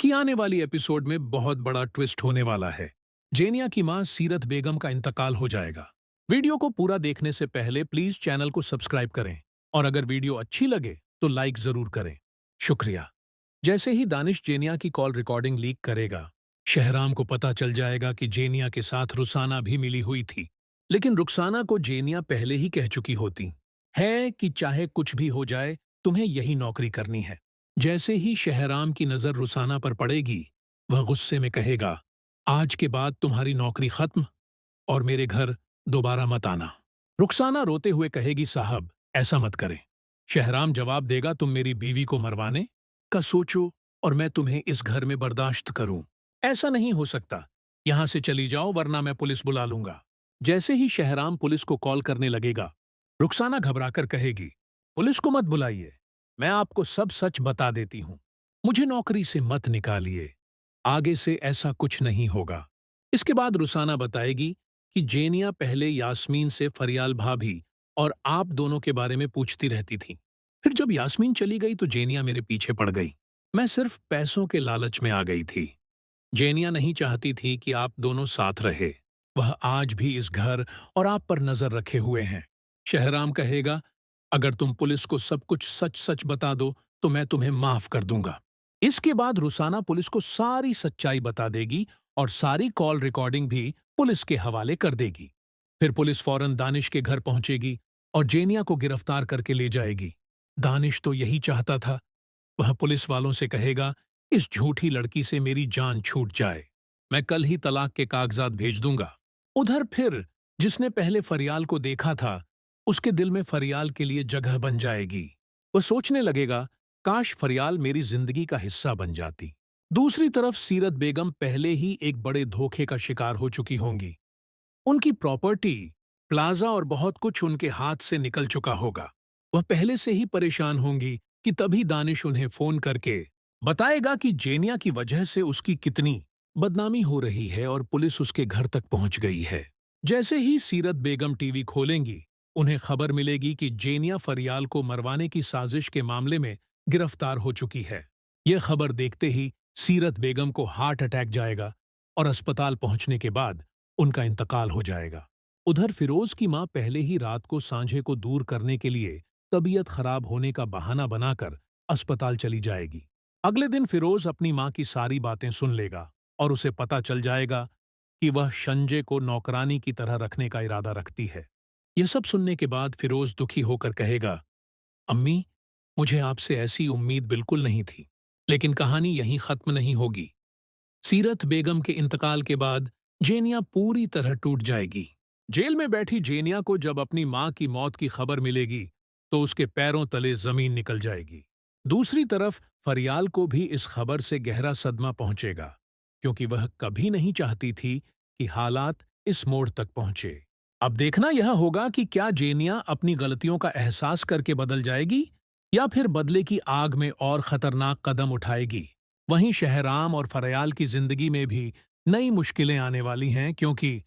कि आने वाली एपिसोड में बहुत बड़ा ट्विस्ट होने वाला है। जेनिया की मां सीरत बेगम का इंतकाल हो जाएगा। वीडियो को पूरा देखने से पहले प्लीज चैनल को सब्सक्राइब करें और अगर वीडियो अच्छी लगे तो लाइक जरूर करें। शुक्रिया। जैसे ही दानिश जेनिया की कॉल रिकॉर्डिंग लीक करेगा, शहराम को पता चल जाएगा कि जेनिया के साथ रुसाना भी मिली हुई थी। लेकिन रुखसाना को जेनिया पहले ही कह चुकी होती है कि चाहे कुछ भी हो जाए, तुम्हें यही नौकरी करनी है। जैसे ही शहराम की नजर रुसाना पर पड़ेगी, वह गुस्से में कहेगा, आज के बाद तुम्हारी नौकरी खत्म और मेरे घर दोबारा मत आना। रुखसाना रोते हुए कहेगी, साहब ऐसा मत करें। शहराम जवाब देगा, तुम मेरी बीवी को मरवाने का सोचो और मैं तुम्हें इस घर में बर्दाश्त करूं। ऐसा नहीं हो सकता। यहां से चली जाओ वरना मैं पुलिस बुला लूंगा। जैसे ही शहराम पुलिस को कॉल करने लगेगा, रुखसाना घबराकर कहेगी, पुलिस को मत बुलाइए, मैं आपको सब सच बता देती हूं। मुझे नौकरी से मत निकालिए, आगे से ऐसा कुछ नहीं होगा। इसके बाद रुसाना बताएगी कि जेनिया पहले यास्मीन से फरियाल भाभी और आप दोनों के बारे में पूछती रहती थी। फिर जब यास्मीन चली गई तो जेनिया मेरे पीछे पड़ गई। मैं सिर्फ पैसों के लालच में आ गई थी। जेनिया नहीं चाहती थी कि आप दोनों साथ रहे। वह आज भी इस घर और आप पर नजर रखे हुए हैं। शहराम कहेगा, अगर तुम पुलिस को सब कुछ सच सच बता दो तो मैं तुम्हें माफ कर दूंगा। इसके बाद रुसाना पुलिस को सारी सच्चाई बता देगी और सारी कॉल रिकॉर्डिंग भी पुलिस के हवाले कर देगी। फिर पुलिस फौरन दानिश के घर पहुंचेगी और जेनिया को गिरफ्तार करके ले जाएगी। दानिश तो यही चाहता था। वह पुलिस वालों से कहेगा, इस झूठी लड़की से मेरी जान छूट जाए, मैं कल ही तलाक के कागजात भेज दूंगा। उधर फिर जिसने पहले फरियाल को देखा था, उसके दिल में फरियाल के लिए जगह बन जाएगी। वह सोचने लगेगा, काश फरियाल मेरी जिंदगी का हिस्सा बन जाती। दूसरी तरफ सीरत बेगम पहले ही एक बड़े धोखे का शिकार हो चुकी होंगी। उनकी प्रॉपर्टी, प्लाजा और बहुत कुछ उनके हाथ से निकल चुका होगा। वह पहले से ही परेशान होंगी कि तभी दानिश उन्हें फोन करके बताएगा कि जेनिया की वजह से उसकी कितनी बदनामी हो रही है और पुलिस उसके घर तक पहुंच गई है। जैसे ही सीरत बेगम टीवी खोलेंगी, उन्हें खबर मिलेगी कि जेनिया फरियाल को मरवाने की साजिश के मामले में गिरफ्तार हो चुकी है। यह खबर देखते ही सीरत बेगम को हार्ट अटैक जाएगा और अस्पताल पहुंचने के बाद उनका इंतकाल हो जाएगा। उधर फिरोज की मां पहले ही रात को सांझे को दूर करने के लिए तबीयत खराब होने का बहाना बनाकर अस्पताल चली जाएगी। अगले दिन फिरोज अपनी मां की सारी बातें सुन लेगा और उसे पता चल जाएगा कि वह संजय को नौकरानी की तरह रखने का इरादा रखती है। यह सब सुनने के बाद फिरोज दुखी होकर कहेगा, अम्मी, मुझे आपसे ऐसी उम्मीद बिल्कुल नहीं थी। लेकिन कहानी यहीं खत्म नहीं होगी। सीरत बेगम के इंतकाल के बाद जेनिया पूरी तरह टूट जाएगी। जेल में बैठी जेनिया को जब अपनी मां की मौत की खबर मिलेगी तो उसके पैरों तले जमीन निकल जाएगी। दूसरी तरफ फरियाल को भी इस खबर से गहरा सदमा पहुंचेगा, क्योंकि वह कभी नहीं चाहती थी कि हालात इस मोड़ तक पहुंचे। अब देखना यह होगा कि क्या जेनिया अपनी गलतियों का एहसास करके बदल जाएगी या फिर बदले की आग में और खतरनाक कदम उठाएगी। वहीं शहराम और फरयाल की जिंदगी में भी नई मुश्किलें आने वाली हैं, क्योंकि